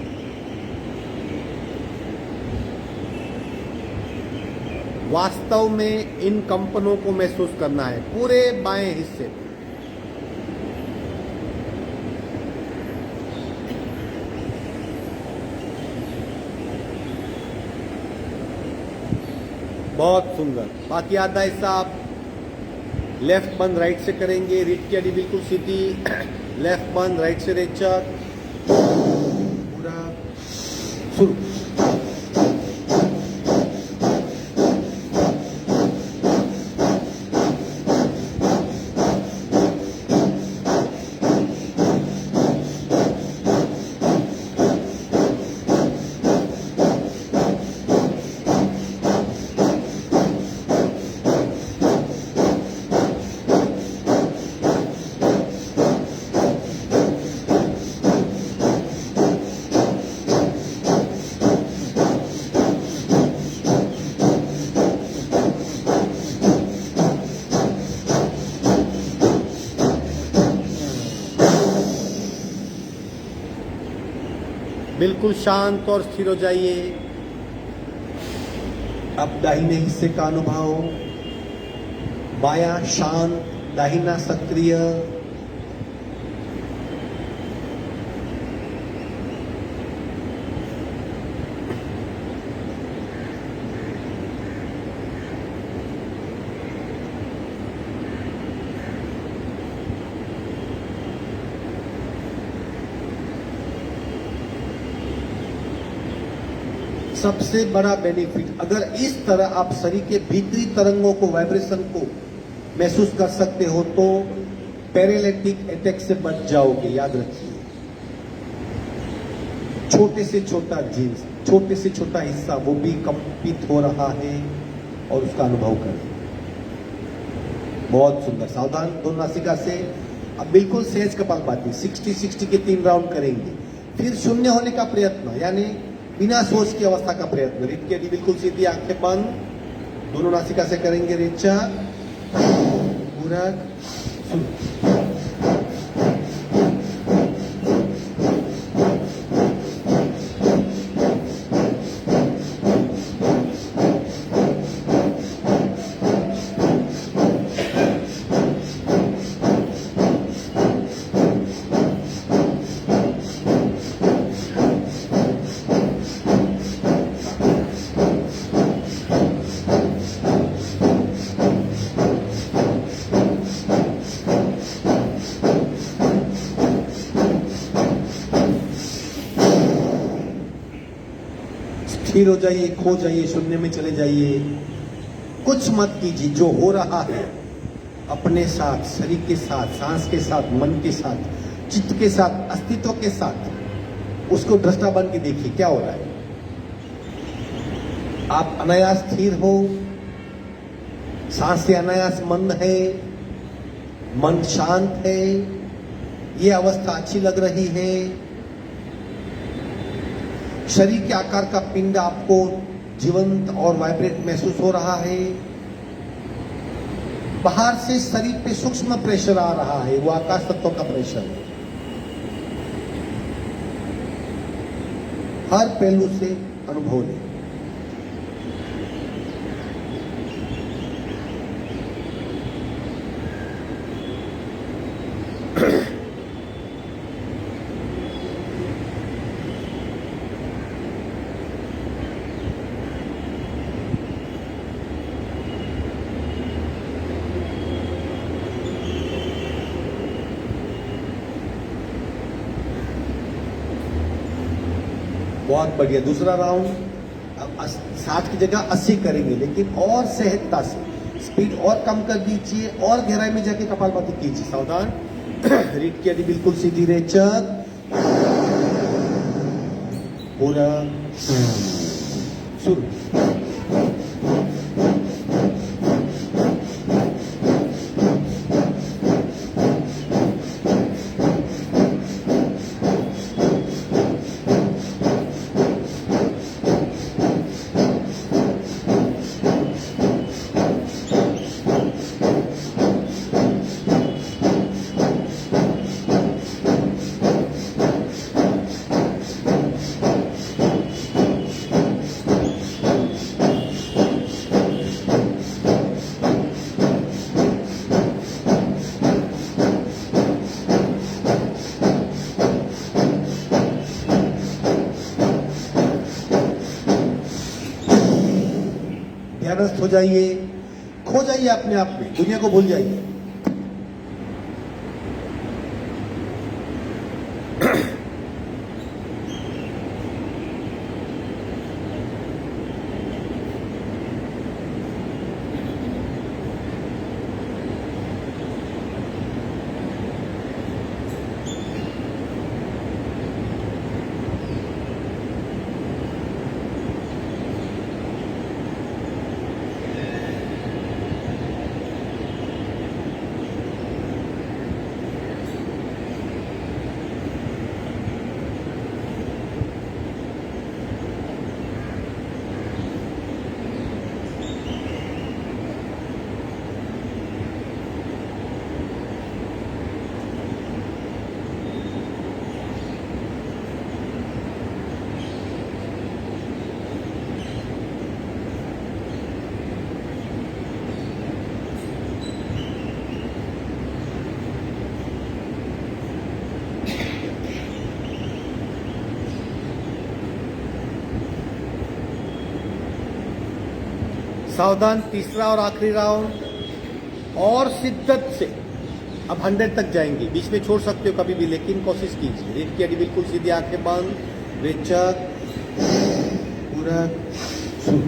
वास्तव में इन कंपनों को महसूस करना है पूरे बाएं हिस्से पे। बहुत सुंदर। बाकी आधा हिस्सा आप लेफ्ट बंद राइट से करेंगे। रीढ़ की हड्डी बिल्कुल सीधी, लेफ्ट बंद राइट से रेचक, पूरा शुरू। बिल्कुल शांत और स्थिर हो जाइए। अब दाहिने हिस्से का अनुभव, बायां शांत, दाहिना सक्रिय। सबसे बड़ा बेनिफिट, अगर इस तरह आप शरीर के भीतरी तरंगों को, वाइब्रेशन को महसूस कर सकते हो तो पैरालिटिक अटैक से बच जाओगे। याद रखिए, छोटे से छोटा जीन्स, छोटे से छोटा हिस्सा वो भी कंपित हो रहा है और उसका अनुभव करें। बहुत सुंदर। सावधान, दोनों नासिका से। अब बिल्कुल सहज कपालभाति 60-60 के 3 राउंड करेंगे। फिर शून्य होने का प्रयत्न, यानी बिना सोच की अवस्था का प्रयत्न। रीढ़ की हड्डी बिल्कुल सीधी, आंखें बंद, दोनों नासिका से करेंगे रेचक, पूरक, शुरू। स्थिर हो जाइए, खो जाइए, शून्य में चले जाइए। कुछ मत कीजिए, जो हो रहा है अपने साथ, शरीर के साथ, सांस के साथ, मन के साथ, चित्त के साथ, अस्तित्व के साथ उसको दृष्टा बन के देखिए क्या हो रहा है। आप अनायास स्थिर हो, सांसें अनायास मंद है, मन शांत है, ये अवस्था अच्छी लग रही है। शरीर के आकार का पिंड आपको जीवंत और वाइब्रेट महसूस हो रहा है। बाहर से शरीर पे सूक्ष्म प्रेशर आ रहा है, वो आकाश तत्व का प्रेशर है। हर पहलू से अनुभव लें। बहुत बढ़िया। दूसरा राउंड, अब 60 की जगह 80 करेंगे, लेकिन और सहजता से स्पीड और कम कर दीजिए और गहराई में जाके कपालभाति कीजिए। सावधान, रीढ़ की हड्डी बिल्कुल सीधी रहे। चक पूरा शुरू। ध्यानस्थ हो जाइए, खो जाइए अपने आप में, दुनिया को भूल जाइए। सावधान, तीसरा और आखिरी राउंड। और शिद्दत से अब 100 तक जाएंगे। बीच में छोड़ सकते हो कभी भी, लेकिन कोशिश कीजिए। रीढ़ की हड्डी बिल्कुल सीधी, आंखें बंद, रेचक पूरा शुरू।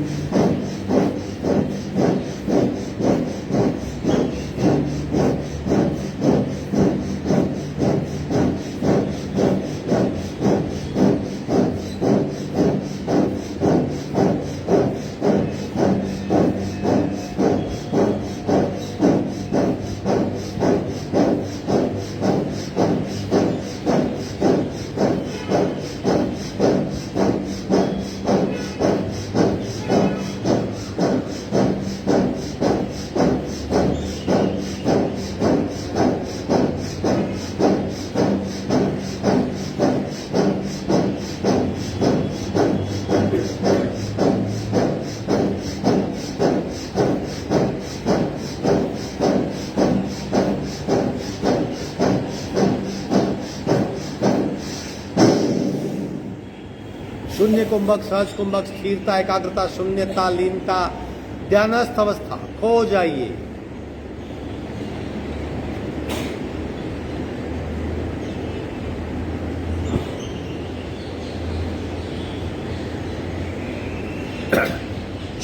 शून्य कुंभक, सहज कुंभक, स्थिरता, एकाग्रता, शून्यता, लीनता, ध्यानस्थ अवस्था, खो जाइए।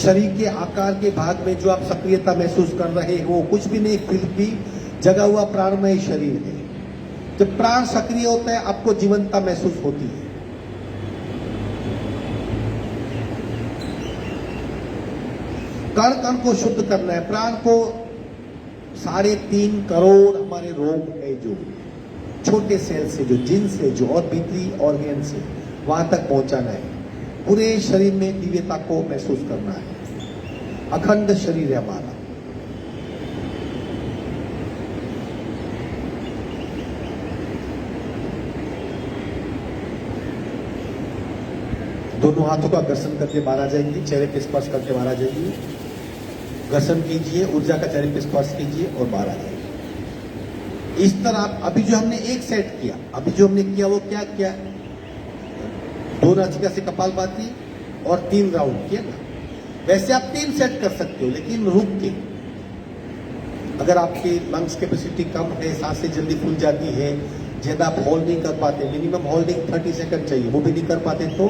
शरीर के आकार के भाग में जो आप सक्रियता महसूस कर रहे हो कुछ भी नहीं, फिर भी जगा हुआ प्राणमय शरीर है। जब प्राण सक्रिय होता है आपको जीवंतता महसूस होती है। कण कण को शुद्ध करना है। प्राण को 3.5 करोड़ हमारे रोग है जो छोटे सेल से, जो जिन से, जो और भीतरी ऑर्गन से वहां तक पहुंचाना है। पूरे शरीर में दिव्यता को महसूस करना है। अखंड शरीर है हमारा। दोनों हाथों का घर्षण करके बाहर आ जाएंगे, चेहरे पे स्पर्श करके बाहर आ जाएंगे। घर्षण कीजिए, ऊर्जा का चेहरे पे स्पर्श कीजिए और बाहर आ जाइए। इस तरह अभी जो हमने एक सेट किया, अभी जो हमने किया वो क्या किया, 2 नासिका से कपालभाति और 3 राउंड किया ना। वैसे आप 3 सेट कर सकते हो लेकिन रुक के। अगर आपकी लंग्स कैपेसिटी कम है, सांसें जल्दी फूल जाती है, ज्यादा आप होल्ड नहीं कर पाते, मिनिमम होल्डिंग 30 सेकंड चाहिए, वो भी नहीं कर पाते तो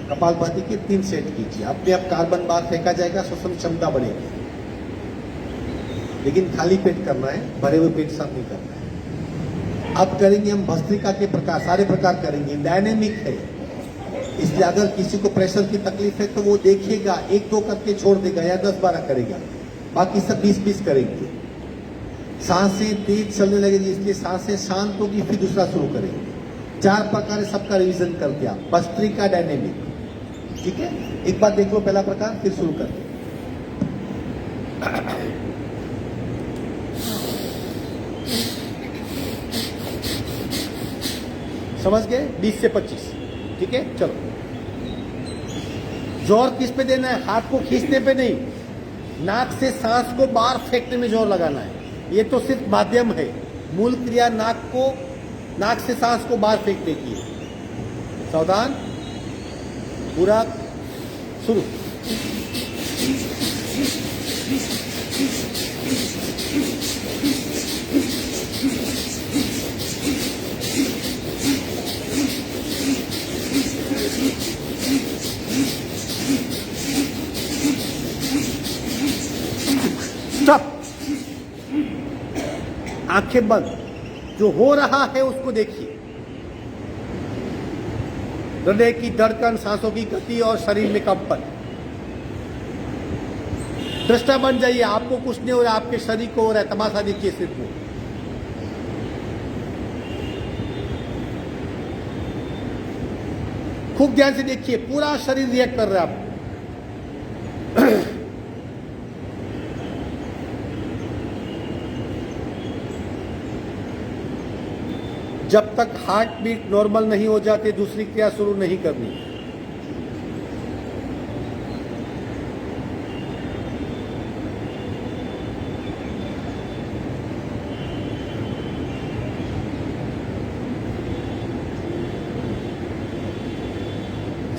कपालभाति के 3 सेट कीजिए। अपने आप कार्बन बाहर फेंका जाएगा, श्वसन क्षमता बढ़ेगी। लेकिन खाली पेट करना है, भरे हुए पेट साफ नहीं करना है। अब करेंगे हम भस्त्रिका के प्रकार, सारे प्रकार करेंगे। डायनेमिक है, इसलिए अगर किसी को प्रेशर की तकलीफ है तो वो देखिएगा, 1-2 करके छोड़ देगा या 10-12 करेगा, बाकी सब 20-20 करेंगे। सांसें तेज चलने लगेगी, इसलिए सांसें शांत होगी, फिर दूसरा शुरू करेंगे। 4 प्रकार सबका रिवीजन कर दिया। भस्त्रिका डायनेमिक, ठीक है। एक बार देख लो पहला प्रकार, फिर शुरू करते। समझ गए? 20 से 25, ठीक है। चलो, जोर किस पे देना है? हाथ को खींचने पे नहीं, नाक से सांस को बाहर फेंकने में जोर लगाना है। ये तो सिर्फ माध्यम है, मूल क्रिया नाक से सांस को बाहर फेंकने की है। सावधान, पूरा शुरू। स्टॉप। आंखें बंद। जो हो रहा है उसको देखिए। हृदय की धड़कन, सांसों की गति और शरीर में कंपन। दृष्टा बन जाइए, आपको कुछ नहीं हो रहा, आपके शरीर को हो रहा है। तमाशा देखिए सिर्फ वो। खूब ध्यान से देखिए, पूरा शरीर रिएक्ट कर रहा है आपको। जब तक हार्ट बीट नॉर्मल नहीं हो जाते दूसरी क्रिया शुरू नहीं करनी।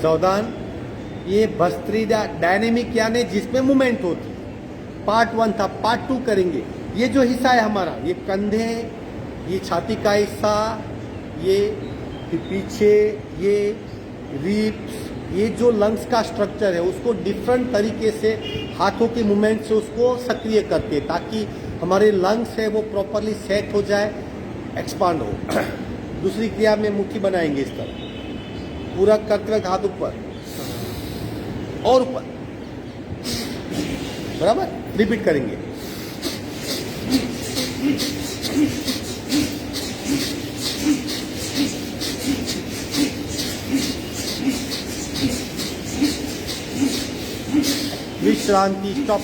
सावधान, ये भस्त्रिका डायनेमिक यानी जिसमें मूवमेंट होती है। पार्ट 1 था, पार्ट 2 करेंगे। ये जो हिस्सा है हमारा, ये कंधे, ये छाती का हिस्सा, ये पीछे, ये रिब्स, ये जो लंग्स का स्ट्रक्चर है उसको डिफरेंट तरीके से हाथों के मूवमेंट से उसको सक्रिय करते हैं ताकि हमारे लंग्स है वो प्रॉपरली सेट हो जाए, एक्सपांड हो। दूसरी क्रिया में मुट्ठी बनाएंगे इस तरह, पूरा कर्करक हाथ ऊपर और ऊपर, बराबर। रिपीट करेंगे। विश्रांति, स्टॉप,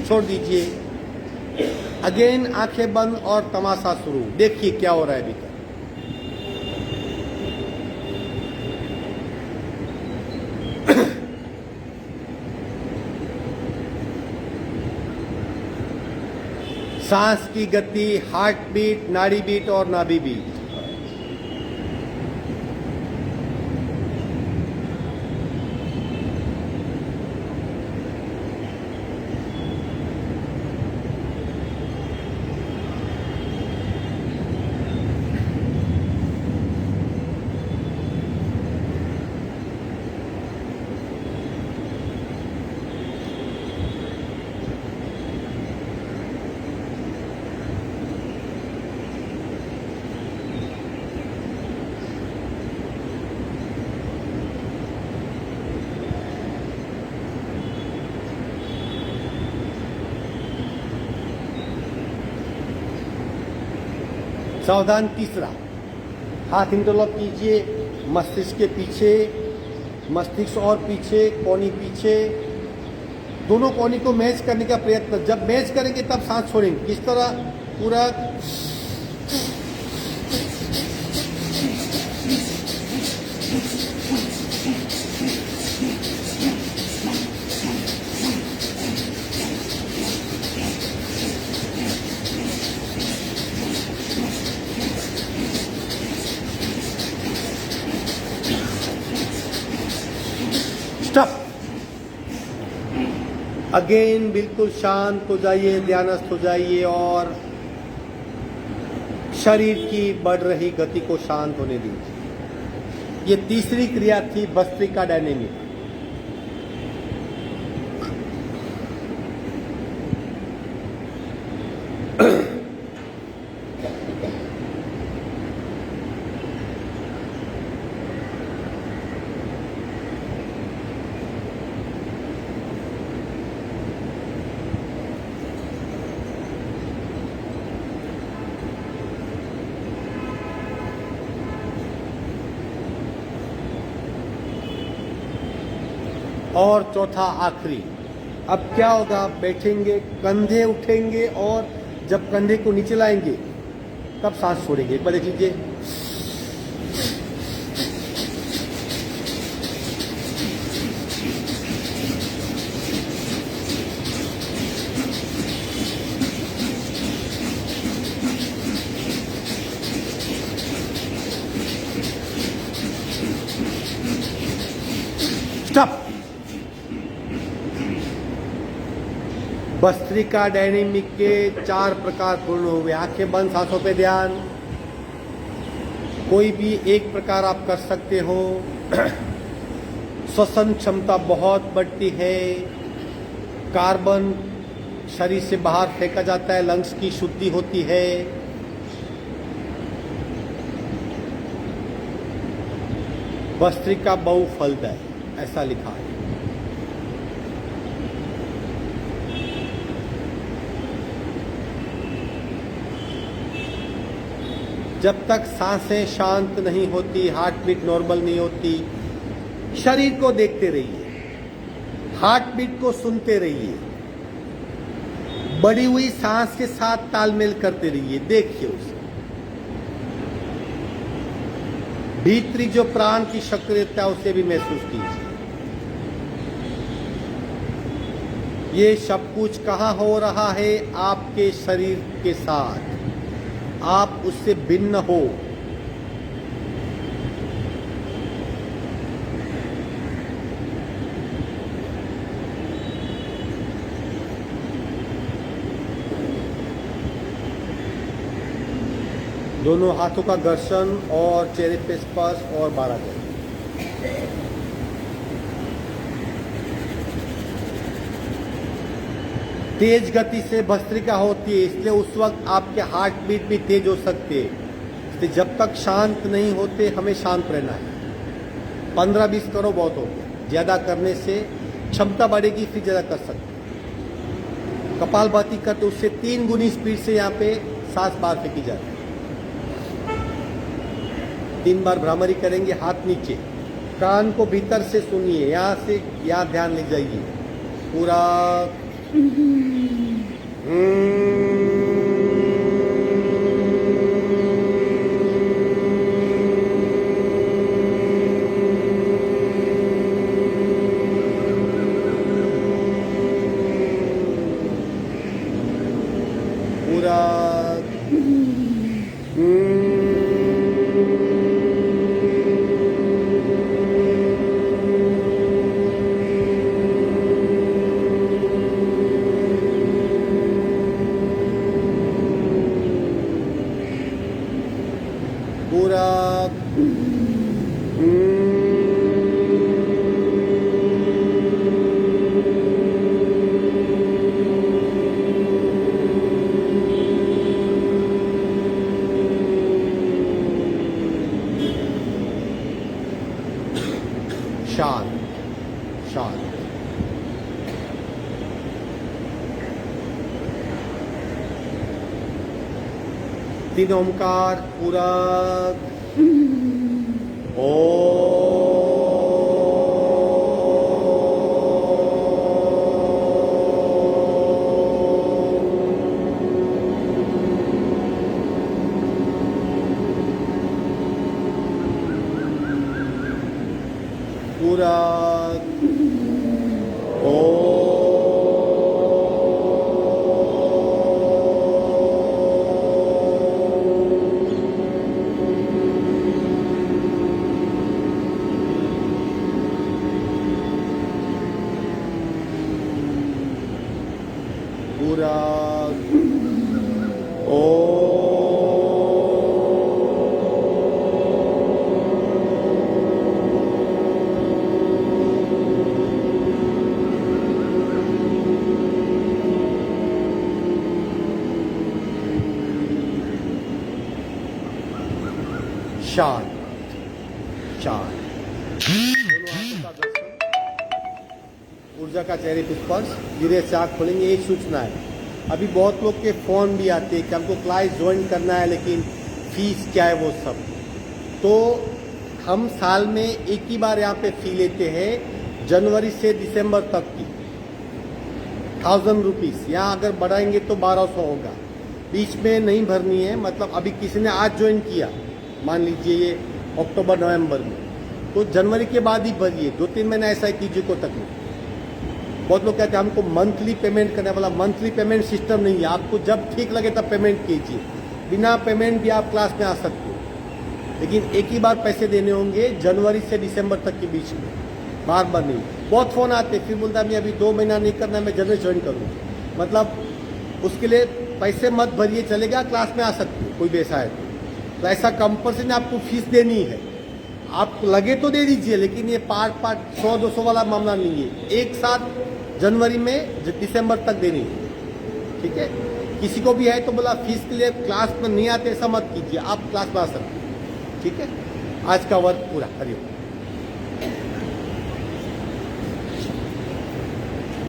छोड़ दीजिए। अगेन आंखें बंद और तमाशा शुरू। देखिए क्या हो रहा है भीतर। सांस की गति, हार्ट बीट, नाड़ी बीट और नाभि बीट। सावधान। तीसरा, हाथ इंटरलॉक कीजिए मस्तिष्क के पीछे, मस्तिष्क और पीछे, कोहनी पीछे, दोनों कोहनी को मैच करने का प्रयत्न। जब मैच करेंगे तब सांस छोड़ेंगे। किस तरह? पूरा स्टॉप। अगेन बिल्कुल शांत हो जाइए, ध्यानस्थ हो जाइए और शरीर की बढ़ रही गति को शांत होने दीजिए। ये तीसरी क्रिया थी भस्त्रिका डायनेमिक। और चौथा आखिरी, अब क्या होगा? बैठेंगे, कंधे उठेंगे और जब कंधे को नीचे लाएंगे तब सांस छोड़ेंगे। एक बार देख लीजिए। स्टॉप। भस्त्रिका डायनेमिक के 4 प्रकार पूर्ण हुए। आंखें बंद, सांसों पे ध्यान। कोई भी एक प्रकार आप कर सकते हो। श्वसन क्षमता बहुत बढ़ती है। कार्बन शरीर से बाहर फेंका जाता है, लंग्स की शुद्धि होती है। भस्त्रिका बहु फलदायी, ऐसा लिखा है। जब तक सांसें शांत नहीं होती, हार्ट बीट नॉर्मल नहीं होती, शरीर को देखते रहिए, हार्ट बीट को सुनते रहिए, बढ़ी हुई सांस के साथ तालमेल करते रहिए, देखिए उसे। भीतरी जो प्राण की सक्रियता उसे भी महसूस कीजिए। ये सब कुछ कहाँ हो रहा है? आपके शरीर के साथ। आप उससे भिन्न हो। दोनों हाथों का घर्षण और चेहरे पे स्पर्श और 12 करें। तेज गति से भस्त्रिका होती है, इसलिए उस वक्त आपके हार्ट बीट भी तेज हो सकते हैं। इसलिए जब तक शांत नहीं होते हमें शांत रहना है। 15-20 करो, बहुत हो गया। ज्यादा करने से क्षमता बढ़ेगी, फिर ज्यादा कर सकते। कपालभाति करते उससे 3 गुनी स्पीड से यहाँ पे सांस बाहर फेंकी जाती है। 3 बार भ्रामरी करेंगे, हाथ नीचे, कान को भीतर से सुनिए, यहाँ से यहाँ ध्यान ले जाइए पूरा। पूरा पूरा तीन ओमकार पूरा ओ पूरा ओ पूरा ओ शांत शांत दोनों आंखों का दर्शन, ऊर्जा का चेहरे पे स्पर्श, धीरे से आँख खोलेंगे। एक सूचना है, अभी बहुत लोग के फोन भी आते हैं कि हमको क्लास ज्वाइन करना है लेकिन फीस क्या है वो सब। तो हम साल में एक ही बार यहाँ पे फी लेते हैं जनवरी से दिसंबर तक की 1000 रुपीज़। यहाँ अगर बढ़ाएंगे तो 1200 होगा, बीच में नहीं भरनी है। मतलब अभी किसी ने आज ज्वाइन किया, मान लीजिए ये अक्टूबर नवंबर में, तो जनवरी के बाद ही भरिए। 2-3 महीने ऐसा ही कीजिए, को तकलीफ। बहुत लोग कहते हैं हमको मंथली पेमेंट करने वाला, मंथली पेमेंट सिस्टम नहीं है। आपको जब ठीक लगे तब पेमेंट कीजिए, बिना पेमेंट भी आप क्लास में आ सकते हो, लेकिन एक ही बार पैसे देने होंगे जनवरी से दिसंबर तक के बीच में, बार बार नहीं। बहुत फ़ोन आते फिर बोलता है मैं अभी 2 महीना नहीं करना, मैं जनवरी ज्वाइन करूँगा। मतलब उसके लिए पैसे मत भरिए, चलेगा, क्लास में आ सकते हो, कोई भी ऐसा है तो ऐसा कंपल्सरी आपको फीस देनी है। आप लगे तो दे दीजिए, लेकिन ये पार्ट 100-200 वाला मामला नहीं है। एक साथ जनवरी में दिसंबर तक देनी है, ठीक है। किसी को भी है तो बोला फीस के लिए क्लास में नहीं आते, ऐसा मत कीजिए, आप क्लास में आ सकते हैं, ठीक है। आज का वर्क पूरा, हरिओम।